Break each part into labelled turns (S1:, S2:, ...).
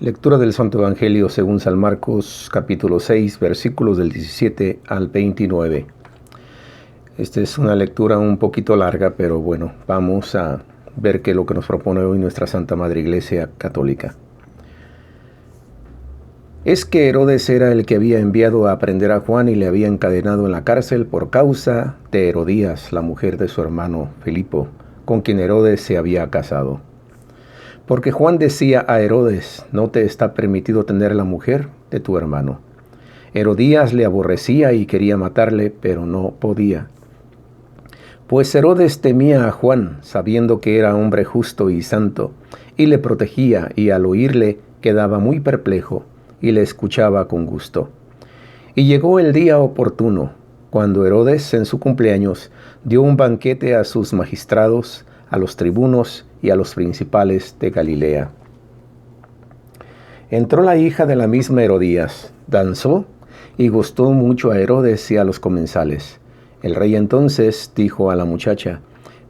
S1: Lectura del Santo Evangelio según San Marcos, capítulo 6, versículos del 17 al 29. Esta es una lectura un poquito larga, pero bueno, vamos a ver qué es lo que nos propone hoy nuestra Santa Madre Iglesia Católica. Es que Herodes era el que había enviado a prender a Juan y le había encadenado en la cárcel por causa de Herodías, la mujer de su hermano Filipo, con quien Herodes se había casado. Porque Juan decía a Herodes: no te está permitido tener la mujer de tu hermano. Herodías le aborrecía y quería matarle, pero no podía. Pues Herodes temía a Juan, sabiendo que era hombre justo y santo, y le protegía, y al oírle quedaba muy perplejo, y le escuchaba con gusto. Y llegó el día oportuno, cuando Herodes, en su cumpleaños, dio un banquete a sus magistrados, a los tribunos y a los principales de Galilea. Entró la hija de la misma Herodías, danzó y gustó mucho a Herodes y a los comensales. El rey entonces dijo a la muchacha: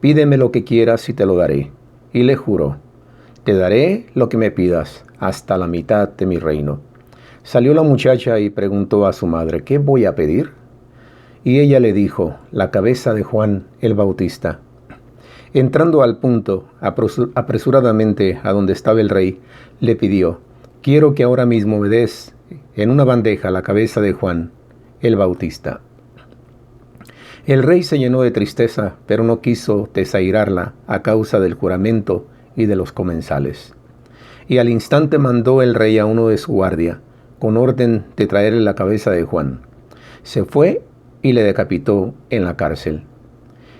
S1: pídeme lo que quieras y te lo daré. Y le juró: te daré lo que me pidas, hasta la mitad de mi reino. Salió la muchacha y preguntó a su madre: ¿qué voy a pedir? Y ella le dijo: la cabeza de Juan el Bautista. Entrando al punto, apresuradamente a donde estaba el rey, le pidió: quiero que ahora mismo me des en una bandeja la cabeza de Juan el Bautista. El rey se llenó de tristeza, pero no quiso desairarla a causa del juramento y de los comensales. Y al instante mandó el rey a uno de su guardia, con orden de traerle la cabeza de Juan. Se fue y le decapitó en la cárcel.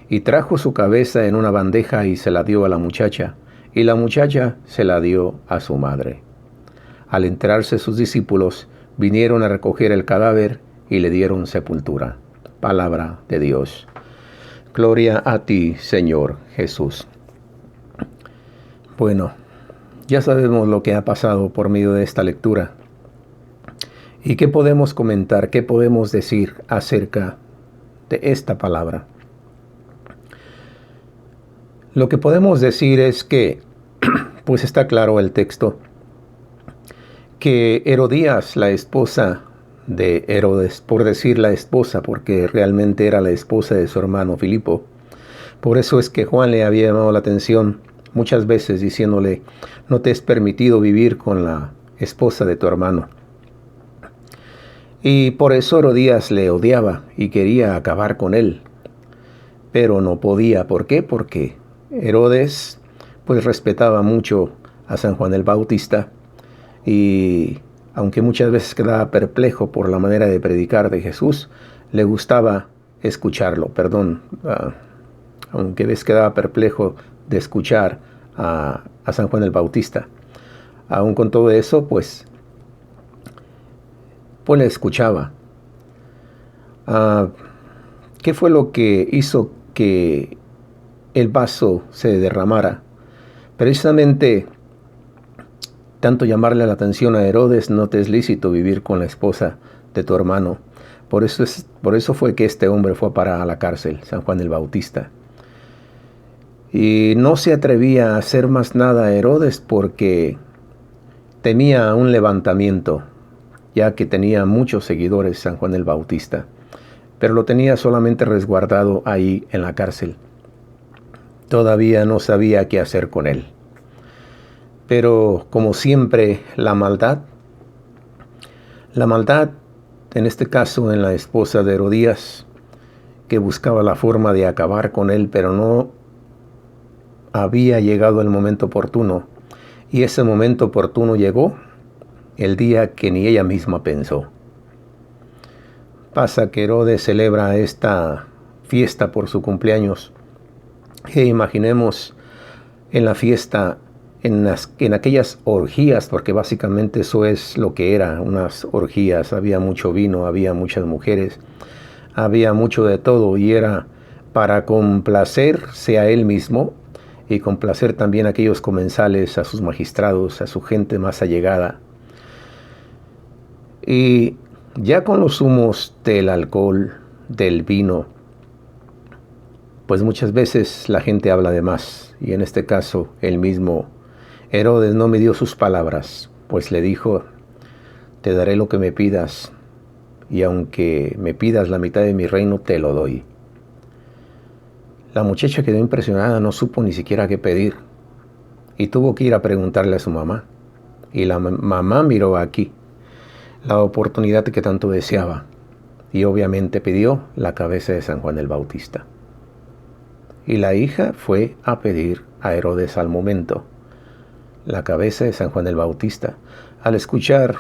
S1: Y trajo su cabeza en una bandeja y se la dio a la muchacha, y la muchacha se la dio a su madre. Al enterarse sus discípulos, vinieron a recoger el cadáver y le dieron sepultura. Palabra de Dios. Gloria a ti, Señor Jesús. Bueno, ya sabemos lo que ha pasado por medio de esta lectura. ¿Y qué podemos comentar, qué podemos decir acerca de esta palabra? Lo que podemos decir es que, pues está claro el texto, que Herodías, la esposa de Herodes, por decir la esposa, porque realmente era la esposa de su hermano Filipo, por eso es que Juan le había llamado la atención muchas veces diciéndole: no te es permitido vivir con la esposa de tu hermano. Y por eso Herodías le odiaba y quería acabar con él, pero no podía. ¿Por qué? Porque Herodes pues respetaba mucho a San Juan el Bautista, y aunque muchas veces quedaba perplejo por la manera de predicar de Jesús, le gustaba escucharlo, aunque ves quedaba perplejo de escuchar a San Juan el Bautista. Aún con todo eso, pues le escuchaba. ¿Qué fue lo que hizo que el vaso se derramara? Precisamente, tanto llamarle la atención a Herodes: no te es lícito vivir con la esposa de tu hermano. Por eso fue que este hombre fue a la cárcel, San Juan el Bautista. Y no se atrevía a hacer más nada a Herodes porque temía un levantamiento, ya que tenía muchos seguidores San Juan el Bautista, pero lo tenía solamente resguardado ahí en la cárcel. Todavía no sabía qué hacer con él. Pero como siempre, la maldad, en este caso en la esposa de Herodías, que buscaba la forma de acabar con él, pero no había llegado el momento oportuno. Y ese momento oportuno llegó el día que ni ella misma pensó. Pasa que Herodes celebra esta fiesta por su cumpleaños. E imaginemos en la fiesta, en aquellas orgías, porque básicamente eso es lo que era, unas orgías. Había mucho vino, había muchas mujeres, había mucho de todo, y era para complacerse a él mismo y complacer también a aquellos comensales, a sus magistrados, a su gente más allegada. Y ya con los humos del alcohol, del vino, pues muchas veces la gente habla de más, y en este caso el mismo Herodes no midió sus palabras pues le dijo: te daré lo que me pidas, y aunque me pidas la mitad de mi reino, te lo doy. La muchacha quedó impresionada, no supo ni siquiera qué pedir, y tuvo que ir a preguntarle a su mamá. Y la mamá miró aquí la oportunidad que tanto deseaba, y obviamente pidió la cabeza de San Juan el Bautista. Y la hija fue a pedir a Herodes al momento la cabeza de San Juan el Bautista. Al escuchar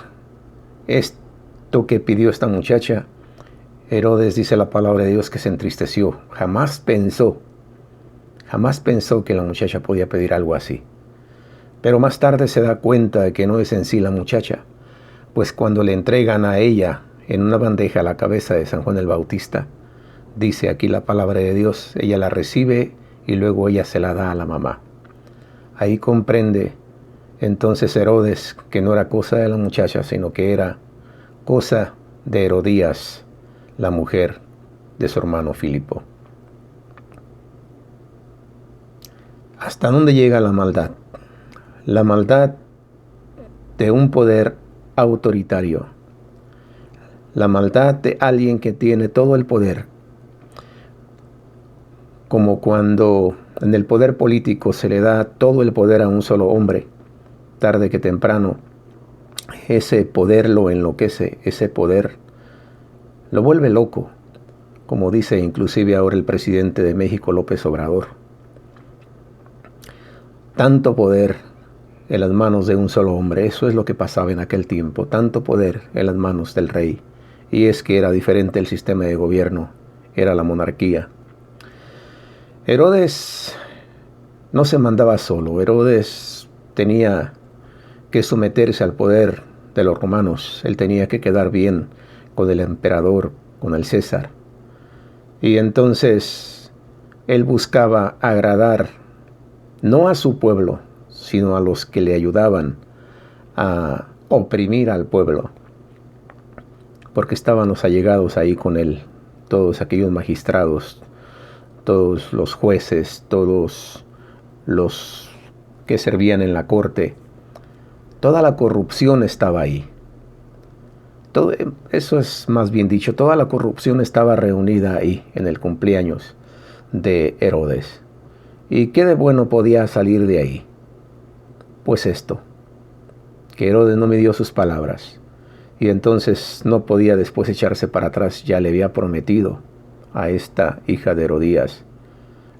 S1: esto que pidió esta muchacha, Herodes, dice la palabra de Dios, que se entristeció. Jamás pensó que la muchacha podía pedir algo así. Pero más tarde se da cuenta de que no es en sí la muchacha, pues cuando le entregan a ella en una bandeja la cabeza de San Juan el Bautista, dice aquí la palabra de Dios, ella la recibe y luego ella se la da a la mamá. Ahí comprende entonces Herodes que no era cosa de la muchacha, sino que era cosa de Herodías, la mujer de su hermano Filipo. ¿Hasta dónde llega la maldad? La maldad de un poder autoritario. La maldad de alguien que tiene todo el poder. Como cuando en el poder político se le da todo el poder a un solo hombre. Tarde que temprano, ese poder lo enloquece, ese poder lo vuelve loco, como dice inclusive ahora el presidente de México, López Obrador. Tanto poder en las manos de un solo hombre, eso es lo que pasaba en aquel tiempo, tanto poder en las manos del rey. Y es que era diferente el sistema de gobierno, era la monarquía. Herodes no se mandaba solo, Herodes tenía que someterse al poder de los romanos, él tenía que quedar bien con el emperador, con el César. Y entonces él buscaba agradar no a su pueblo, sino a los que le ayudaban a oprimir al pueblo, porque estaban los allegados ahí con él, todos aquellos magistrados, todos los jueces, todos los que servían en la corte. Toda la corrupción estaba ahí. Todo, eso es más bien dicho, toda la corrupción estaba reunida ahí en el cumpleaños de Herodes. ¿Y qué de bueno podía salir de ahí? Pues esto, que Herodes no midió sus palabras, y entonces no podía después echarse para atrás. Ya le había prometido a esta hija de Herodías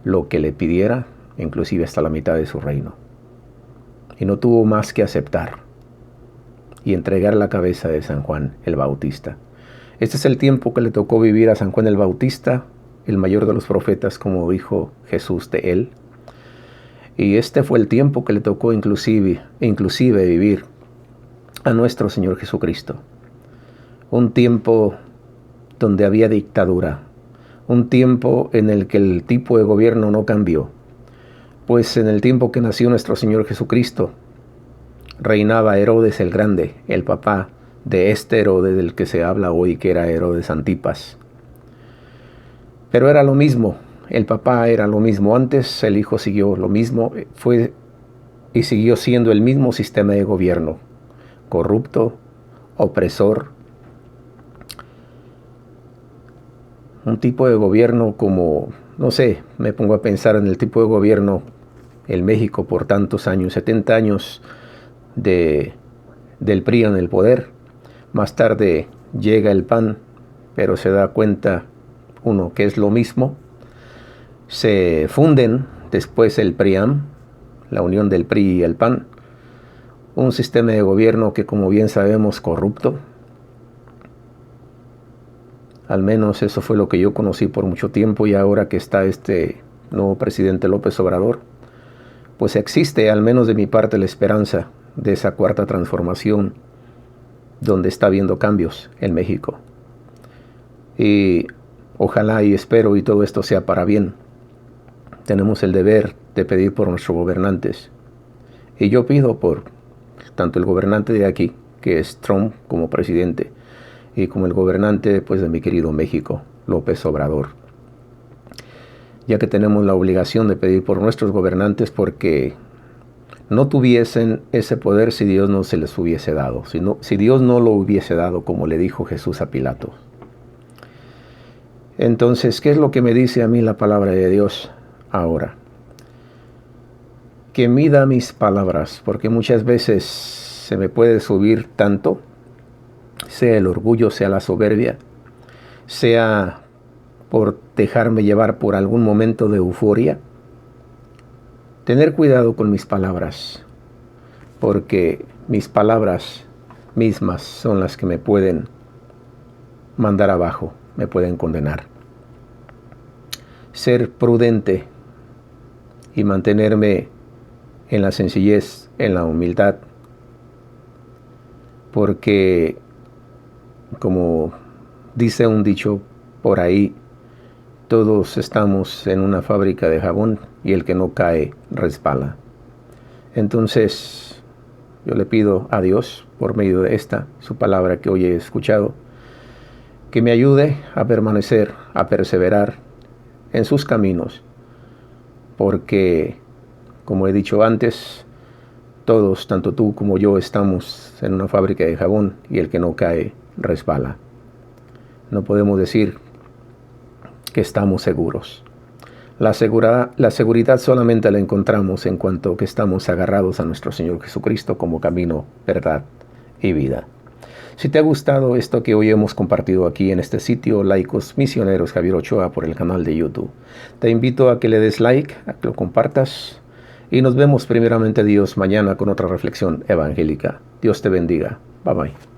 S1: lo que le pidiera, inclusive hasta la mitad de su reino. Y no tuvo más que aceptar y entregar la cabeza de San Juan el Bautista. Este es el tiempo que le tocó vivir a San Juan el Bautista, el mayor de los profetas, como dijo Jesús de él. Y este fue el tiempo que le tocó inclusive vivir a nuestro Señor Jesucristo. Un tiempo donde había dictadura, un tiempo en el que el tipo de gobierno no cambió. Pues en el tiempo que nació nuestro Señor Jesucristo, reinaba Herodes el Grande, el papá de este Herodes del que se habla hoy, que era Herodes Antipas. Pero era lo mismo, el papá era lo mismo antes, el hijo siguió lo mismo, fue y siguió siendo el mismo sistema de gobierno, corrupto, opresor, un tipo de gobierno como, no sé, me pongo a pensar en el tipo de gobierno en México por tantos años, 70 años del PRI en el poder. Más tarde llega el PAN, pero se da cuenta uno que es lo mismo. Se funden después el PRIAM, la unión del PRI y el PAN, un sistema de gobierno que, como bien sabemos, corrupto. Al menos eso fue lo que yo conocí por mucho tiempo, y ahora que está este nuevo presidente López Obrador, pues existe, al menos de mi parte, la esperanza de esa cuarta transformación, donde está habiendo cambios en México. Y ojalá y espero y todo esto sea para bien. Tenemos el deber de pedir por nuestros gobernantes. Y yo pido por tanto el gobernante de aquí, que es Trump como presidente, y como el gobernante pues, de mi querido México, López Obrador. Ya que tenemos la obligación de pedir por nuestros gobernantes, porque no tuviesen ese poder si Dios no se les hubiese dado, si Dios no lo hubiese dado, como le dijo Jesús a Pilato. Entonces, ¿qué es lo que me dice a mí la palabra de Dios ahora? Que mida mis palabras, porque muchas veces se me puede subir tanto, sea el orgullo, sea la soberbia, sea por dejarme llevar por algún momento de euforia. Tener cuidado con mis palabras, porque mis palabras mismas son las que me pueden mandar abajo, me pueden condenar. Ser prudente y mantenerme en la sencillez, en la humildad, porque como dice un dicho por ahí, todos estamos en una fábrica de jabón y el que no cae resbala. Entonces, yo le pido a Dios, por medio de esta, su palabra que hoy he escuchado, que me ayude a permanecer, a perseverar en sus caminos, porque, como he dicho antes, todos, tanto tú como yo, estamos en una fábrica de jabón y el que no cae resbala. No podemos decir que estamos seguros. La seguridad solamente la encontramos en cuanto que estamos agarrados a nuestro Señor Jesucristo como camino, verdad y vida. Si te ha gustado esto que hoy hemos compartido aquí en este sitio, Laicos Misioneros Javier Ochoa, por el canal de YouTube, te invito a que le des like, a que lo compartas y nos vemos primeramente Dios mañana con otra reflexión evangélica. Dios te bendiga. Bye bye.